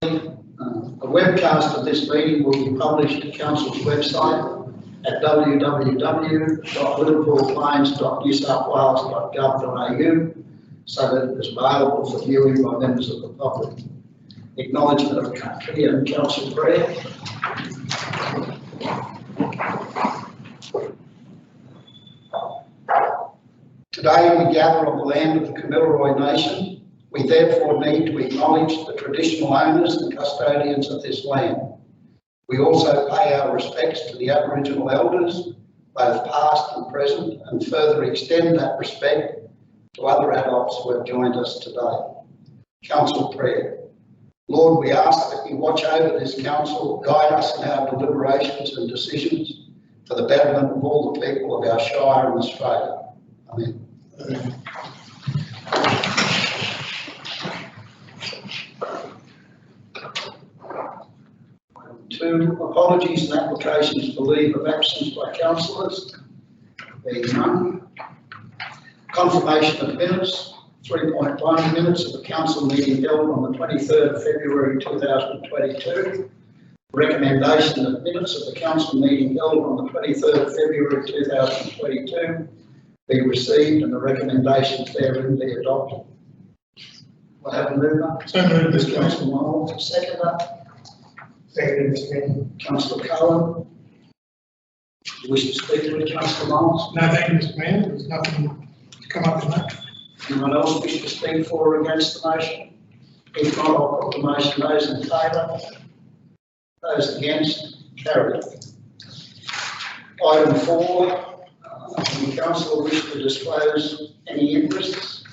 A webcast of this meeting will be published at Council's website at www.liverpoolplains.newsouthwales.gov.au so that it is available for viewing by members of the public. Acknowledgement of country and council prayer. Today we gather on the land of the Kamilaroi Nation. We therefore need to acknowledge the traditional owners and custodians of this land. We also pay our respects to the Aboriginal elders, both past and present, and further extend that respect to other adults who have joined us today. Council prayer. Lord, we ask that you watch over this council, guide us in our deliberations and decisions for the betterment of all the people of our Shire and Australia. Amen. Amen. Two, apologies and applications for leave of absence by councillors. Being none. Confirmation of minutes. 3.1 minutes of the council meeting held on the 23rd of February 2022. Recommendation of minutes of the council meeting held on the 23rd of February 2022 be received and the recommendations therein be adopted. Will I have a mover? So moved, Mr. Councillor Moore. Seconder. Second, Mr. Mayor. Councillor Cohen. Do you wish to speak to it, Councillor Miles? No, thank you, Mr. Mayor. There's nothing to come up with that. Anyone else wish to speak for or against the motion? If not, I'll put the motion. Those in favour? Those against? Carried. Item 4. The council wish to disclose any interests?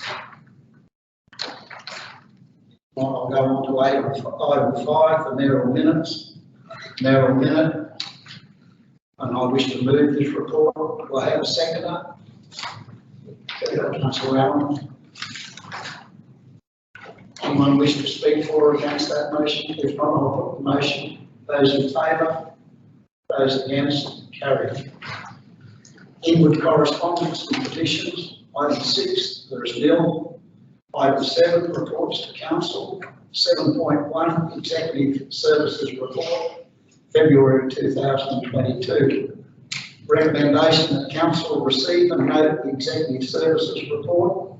I'll go on to item 5, the mayoral minutes. Mayoral minute. And I wish to move this report. Do I have a seconder? Councillor Allen. Anyone wish to speak for or against that motion? If not, I'll put the motion. Those in favour? Those against? Carried. Inward correspondence and petitions. Item 6, there is nil. Item 7, reports to council. 7.1, executive services report, February 2022. Recommendation that council receive and note the executive services report.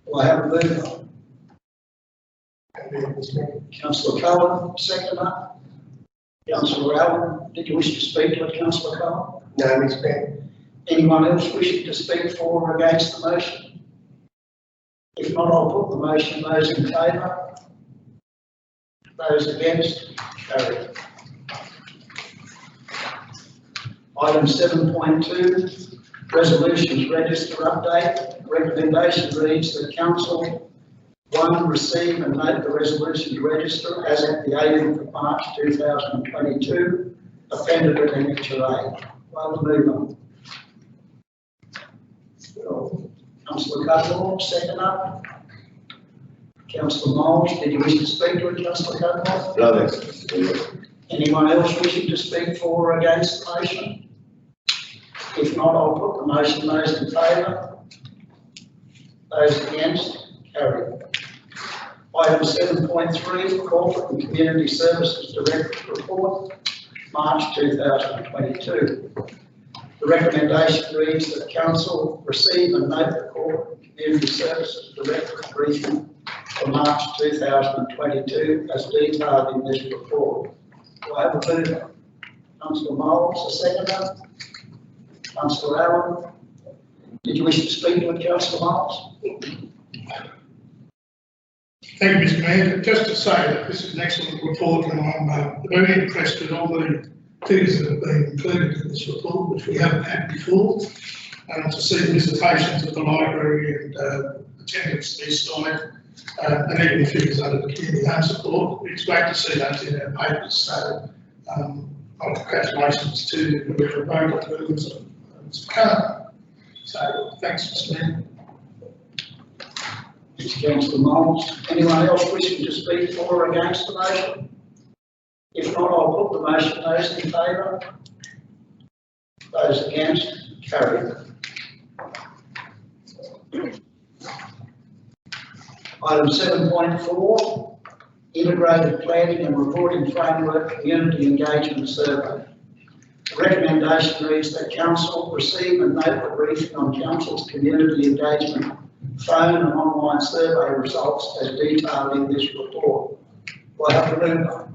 Will I have a mover? Councillor Cohen, seconder. Councillor Allen, did you wish to speak to it, Councillor Cohen? No, Mr. Mayor. Anyone else wishing to speak for or against the motion? If not, I'll put the motion. Those in favour? Those against? Carried. Item 7.2, resolutions register update. Recommendation reads that council 1. Receive and note the resolutions register as at the 18th of March 2022, appended at Annexure A. Well, move on. Councillor Cudmore, seconder. Councillor Moles, did you wish to speak to it, Councillor Cudmore? No, thanks. Anyone else wishing to speak for or against the motion? If not, I'll put the motion. Those in favour? Those against? Carried. Item 7.3, Corporate and Community Services Director's Report, March 2022. The recommendation reads that council receive and note the Corporate and Community Services Director's briefing for March 2022 as detailed in this report. Do I have a mover? Councillor Moles, a seconder. Councillor Allen, did you wish to speak to it, Councillor Moles? Thank you, Mr. Mayor. Just to say that this is an excellent report, and I'm very impressed with all the figures that have been included in this report, which we haven't had before. To see visitations at the library and attendance this site, and even the figures under the community home support. It's great to see those in our papers. So, congratulations to whoever wrote it, who was So, thanks, Mr. Mayor. Thanks, Councillor Moles. Anyone else wishing to speak for or against the motion? If not, I'll put the motion. Those in favour? Those against? Carried. Item 7.4, Integrated Planning and Reporting Framework Community Engagement Survey. The recommendation reads that Council receive and note the briefing on Council's community engagement phone and online survey results as detailed in this report. Do I have a mover?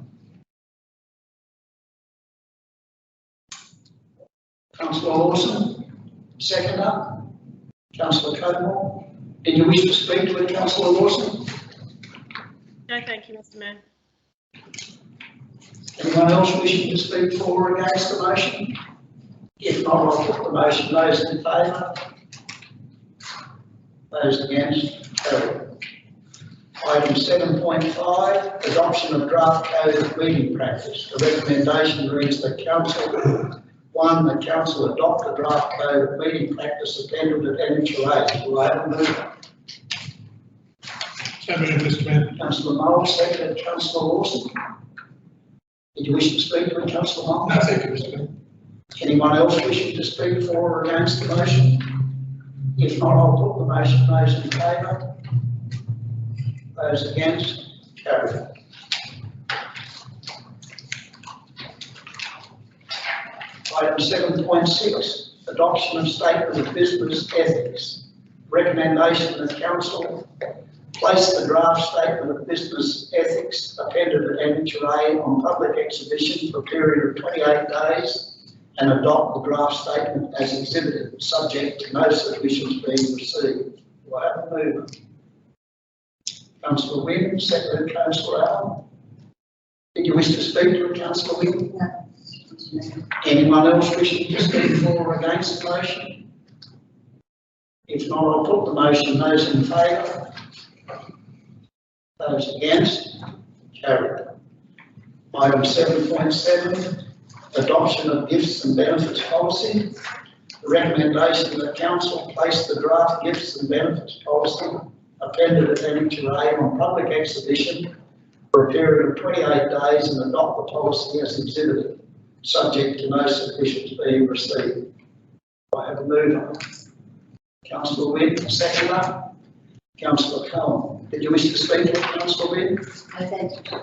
Councillor Lawson, seconder. Councillor Cudmore. Did you wish to speak to it, Councillor Lawson? No, thank you, Mr. Mayor. Anyone else wishing to speak for or against the motion? If not, I'll put the motion. Those in favour? Those against? Carried. Item 7.5, adoption of draft code of meeting practice. The recommendation reads that Council, 1, that Council adopt the draft code of meeting practice appended at Annexure A. Do I have a mover? So moved, Mr. Mayor. Councillor Mould, second. Councillor Lawson. Did you wish to speak to it, Councillor Mould? No, thank you, Mr. Mayor. Anyone else wishing to speak for or against the motion? If not, I'll put the motion. Those in favour? Those against? Carried. Item 7.6, adoption of statement of business ethics. Recommendation that Council place the draft statement of business ethics appended at Annexure A on public exhibition for a period of 28 days and adopt the draft statement as exhibited, subject to no submissions being received. Do I have a mover? Councillor Wynne, second. Councillor Allen. Did you wish to speak to it, Councillor Wynne? No. Anyone else wishing to speak for or against the motion? If not, I'll put the motion. Those in favour? Those against? Carried. Item 7.7, adoption of gifts and benefits policy. The recommendation that Council place the draft gifts and benefits policy appended at Annexure A on public exhibition for a period of 28 days and adopt the policy as exhibited, subject to no submissions being received. I have a mover. Councillor Wynne, seconder. Councillor Cohen. Did you wish to speak to it, Councillor Wynne? No, thank you.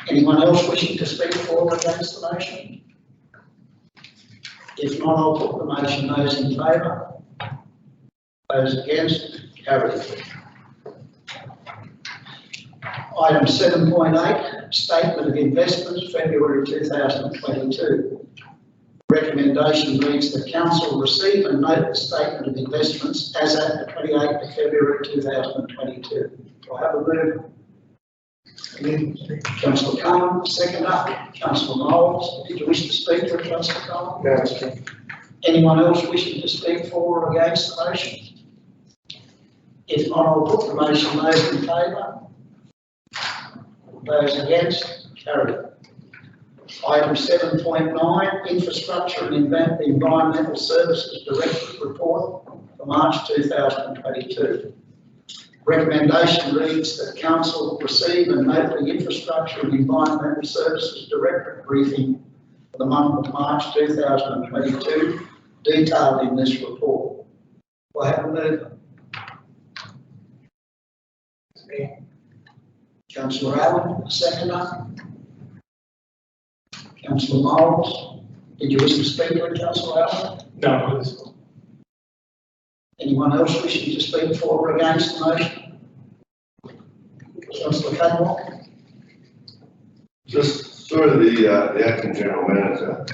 Anyone else wishing to speak for or against the motion? If not, I'll put the motion. Those in favour? Those against? Carried. Item 7.8, statement of investments, February 2022. Recommendation reads that Council receive and note the statement of investments as at the 28th of February 2022. Do I have a move? Councillor Cohen, seconder. Councillor Mould, did you wish to speak to it, Councillor Cohen? No. Anyone else wishing to speak for or against the motion? If not, I'll put the motion. Those in favour? Those against? Carried. Item 7.9, Infrastructure and Environmental Services Directorate Report for March 2022. Recommendation reads that Council receive and note the Infrastructure and Environmental Services Directorate briefing for the month of March 2022, detailed in this report. Do I have a mover? Councillor Allen, seconder. Councillor Mould, did you wish to speak to it, Councillor Allen? No, please. Anyone else wishing to speak for or against the motion? Councillor Cudmore. Just through the acting general manager,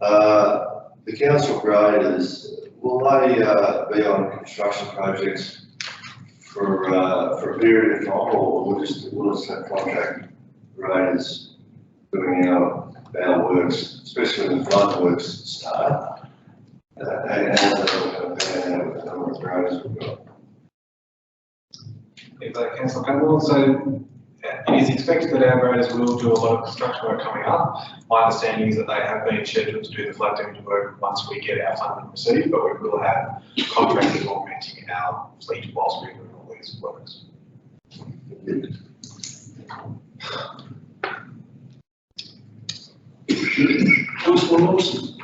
the council graders, will they be on construction projects for a period of time, or will just have contract graders doing our works, especially when the flood works start? And how is that going to pan out with the number of graders we've got? Councillor Campbell, so it is expected that our graders will do a lot of construction work coming up. My understanding is that they have been scheduled to do the flood damage work once we get our funding received, but we will have contractors augmenting our fleet whilst we do all these works. Councillor Lawson.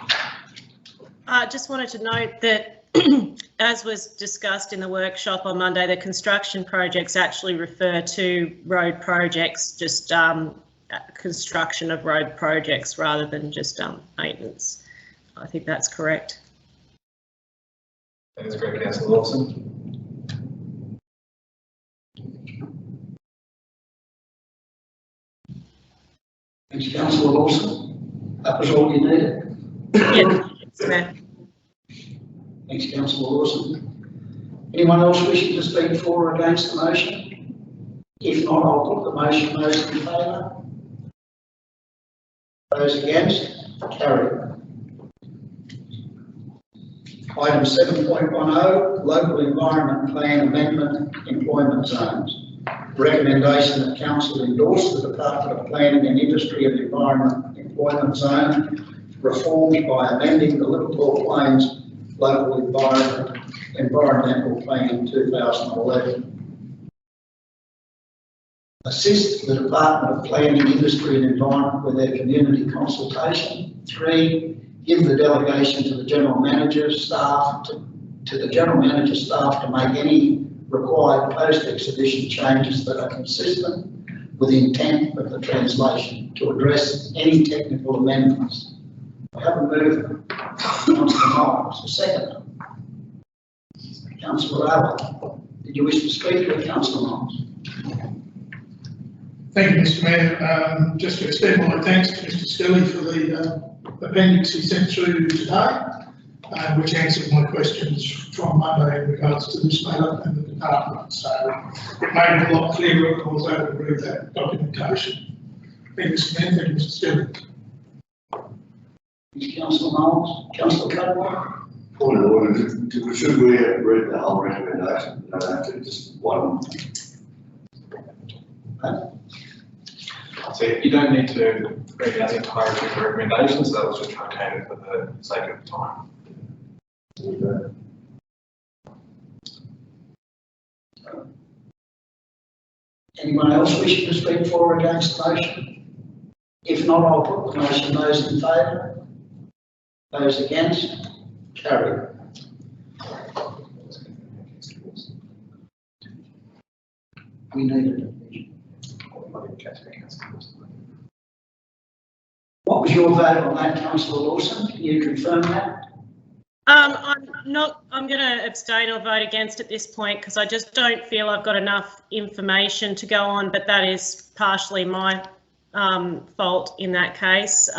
Just wanted to note that as was discussed in the workshop on Monday, the construction projects actually refer to road projects, just construction of road projects rather than just maintenance. I think that's correct. That is correct, Councillor Lawson. Thanks, Councillor Lawson. That was all you needed. Yeah, Mayor. Thanks, Councillor Lawson. Anyone else wishing to speak for or against the motion? If not, I'll put the motion. Those in favour? Those against? Carried. Item 7.10, Local Environment Plan Amendment Employment Zones. Recommendation that Council endorse the Department of Planning and Industry and Environment Employment Zone reformed by amending the Liverpool Plains Local Environmental Plan 2011. Assist the Department of Planning, Industry and Environment with their community consultation. 3. Give the delegation to the General Manager staff to the General Manager staff to make any required post-exhibition changes that are consistent with the intent of the translation to address any technical amendments. I have a mover, Councillor Miles, a second. Councillor Allen, did you wish to speak to Councillor Miles? Thank you, Mr. Mayor. Just to extend my thanks to Mr. Skelly for the appendix he sent through today, which answered my questions from Monday in regards to this matter and the department. So it made it a lot clearer and I was able to read that documentation. Thank you, Mr. Mayor. Thank you, Mr. Skelly. Thank you, Councillor Miles. Councillor Cudworth? Point of order, should we have read the whole recommendation? No, have to just one. So you don't need to read out the entirety of the recommendation, so that was just truncated for the sake of time. Anyone else wishing to speak for or against the motion? If not, I'll put the motion. Those in favour? Those against? Carried. We need a division. What was your vote on that, Councillor Lawson? Can you confirm that? I'm going to abstain or vote against at this point because I just don't feel I've got enough information to go on, but that is partially my fault in that case,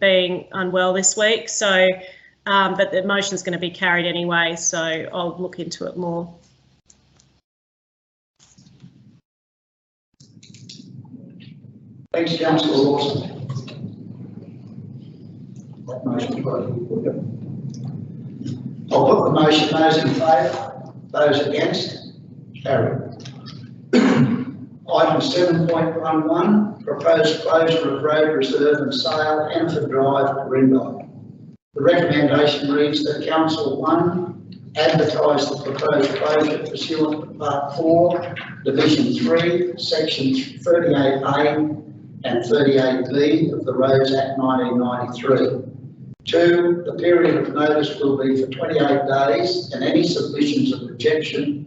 being unwell this week. So, but the motion's going to be carried anyway, so I'll look into it more. Thanks, Councillor Lawson. That motion voted. I'll put the motion. Those in favour? Those against? Carried. Item 7.11, proposed closure of road reserve and sale, Enfield Drive, Grindon. The recommendation reads that Council 1 advertise the proposed closure pursuant to Part 4, Division 3, Sections 38A and 38B of the Roads Act 1993. 2. The period of notice will be for 28 days and any submissions of rejection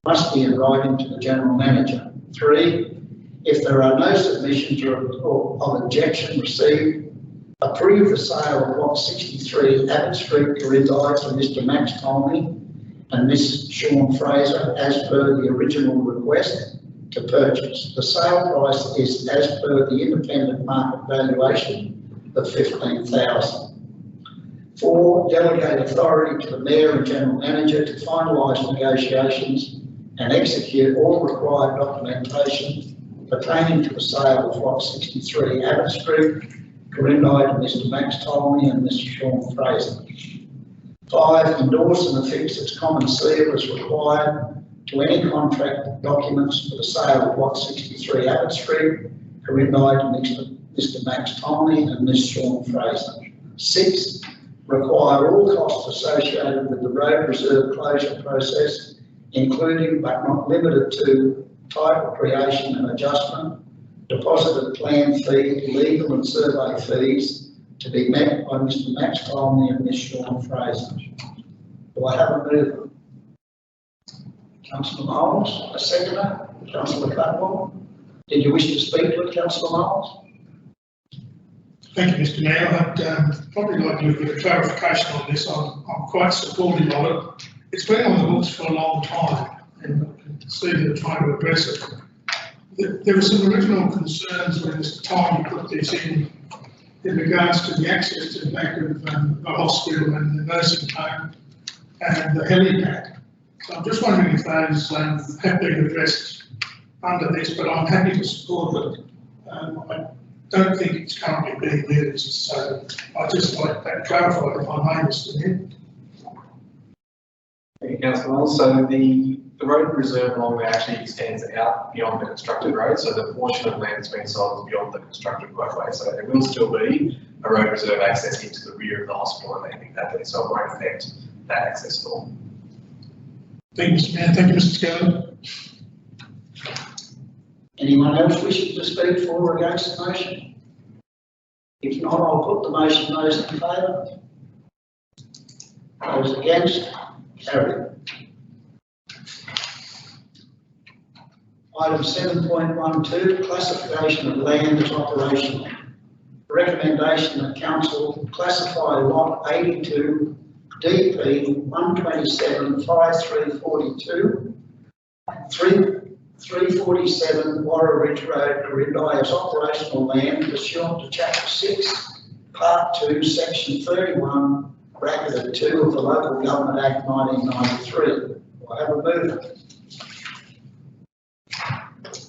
must be in writing to the General Manager. 3. If there are no submissions of objection received, approve the sale of Lot 63 Abbott Street, Corindai to Mr Max Tolney and Miss Sean Fraser as per the original request to purchase. The sale price is as per the independent market valuation of $15,000. 4. Delegate authority to the Mayor and General Manager to finalise negotiations and execute all required documentation pertaining to the sale of Lot 63 Abbott Street, Corindai to Mr Max Tolney and Mr Sean Fraser. 5. Endorse and affix its common seal as required to any contract documents for the sale of Lot 63 Abbott Street, Corindai to Mr Max Tolney and Ms Sean Fraser. 6. Require all costs associated with the road reserve closure process, including but not limited to title creation and adjustment, deposited plan fee, legal and survey fees to be met by Mr Max Tolney and Ms Sean Fraser. Do I have a mover? Councillor Miles, a seconder. Councillor Cutwell. Did you wish to speak to it, Councillor Miles? Thank you, Mr. Mayor. I'd probably like a little bit of clarification on this. I'm quite supportive of it. It's been on the books for a long time, and I can see they're trying to address it. There were some original concerns when Mr. Tom put this in regards to the access to the back of the hospital and the nursing home and the helipad. So I'm just wondering if those have been addressed under this, but I'm happy to support it. I don't think it's currently being used, so I'd just like that clarified if I may, Mr. Mayor. Thank you, Councillor Miles. So the road reserve along there actually extends out beyond the constructed road, so the portion of land that's been sold is beyond the constructed roadway. So there will still be a road reserve access into the rear of the hospital and landing that day, so it won't affect that access at all. Thank you, Mr. Mayor. Thank you, Mr. Skelly. Anyone else wishing to speak for or against the motion? If not, I'll put the motion. Those in favour? Those against? Carried. Item 7.12, classification of land as operational. Recommendation that council classify lot 82 DP 127 5342 347 Warra Ridge Road, Corindi as operational land pursuant to Chapter 6, Part 2, Section 31, bracketed 2 of the Local Government Act 1993. Do I have a mover?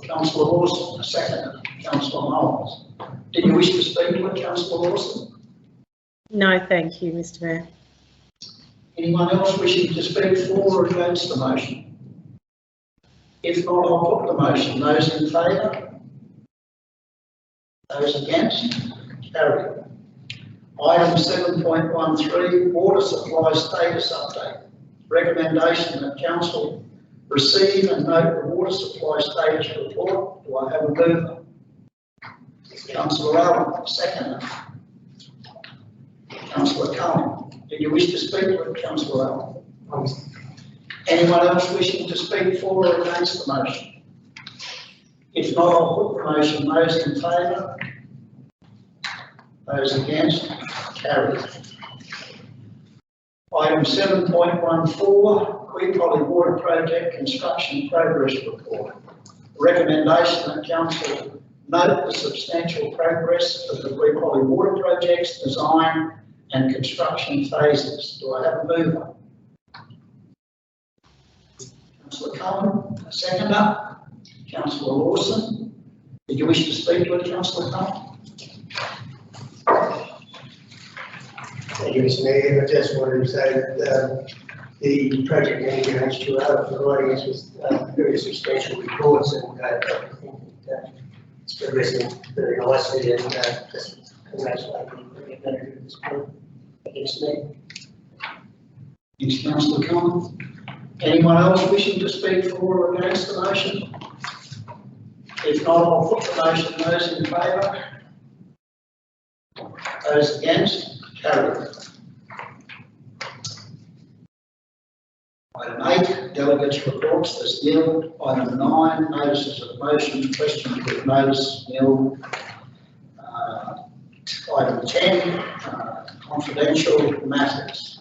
Councillor Lawson, a seconder. Councillor Miles. Did you wish to speak to it, Councillor Lawson? No, thank you, Mr. Mayor. Anyone else wishing to speak for or against the motion? If not, I'll put the motion. Those in favour? Those against? Carried. Item 7.13, water supply status update. Recommendation that council receive and note the water supply status report. Do I have a mover? Councillor Allen, seconder. Councillor Cullen. Did you wish to speak to it, Councillor Allen? Anyone else wishing to speak for or against the motion? If not, I'll put the motion. Those in favour? Those against? Carried. Item 7.14, Queen Polly Water Project Construction Progress Report. Recommendation that council note the substantial progress of the Queen Polly Water Project's design and construction phases. Do I have a mover? Councillor Cullen, a seconder. Councillor Lawson. Did you wish to speak to it, Councillor Cullen? Thank you, Mr. Mayor. I just wanted to say that the project manager H2R are providing us with very substantial reports, and I think that it's progressing very nicely, and just congratulate the project manager at this point. Thank you, Mr. Mayor. Thanks, Councillor Cullen. Anyone else wishing to speak for or against the motion? If not, I'll put the motion. Those in favour? Those against? Carried. Item 8, delegates' reports as nil. Item 9, notices of motions, questions with notice nil. Item 10, confidential matters.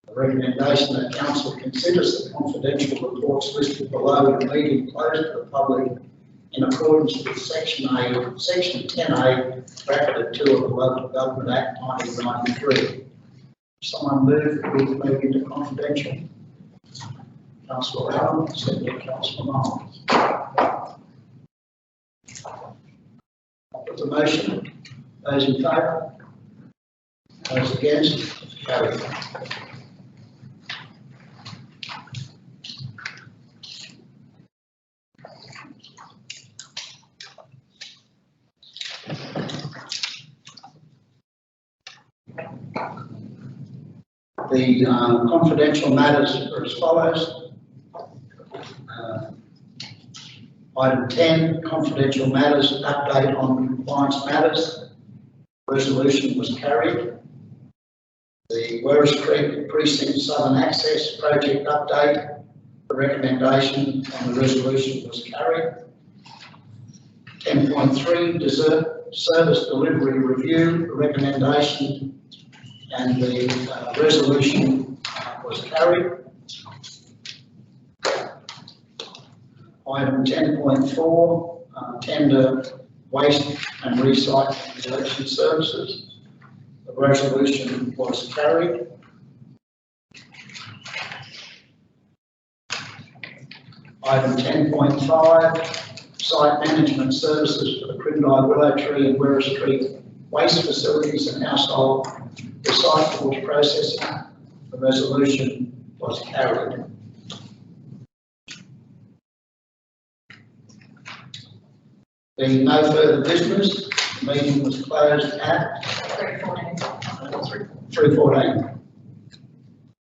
The recommendation that council considers the confidential reports listed below in the meeting closed to the public in accordance with Section 10A, bracketed 2 of the Local Government Act 1993. Someone move that we move into confidential. Councillor Allen, second Councillor Miles. Put the motion. Those in favour? Those against? Carried. The confidential matters are as follows. Item 10, confidential matters, update on compliance matters. Resolution was carried. The Werris Creek Precinct Southern Access Project update. The The recommendation on the resolution was carried. 10.3, service delivery review, the recommendation and the resolution was carried. Item 10.4, tender waste and recycling collection services. The resolution was carried. Item 10.5, site management services for the Crindye Willow Tree and Werris Tree waste facilities and household recyclables processing. The resolution was carried. Being no further business, the meeting was closed at 3:14. 3:14.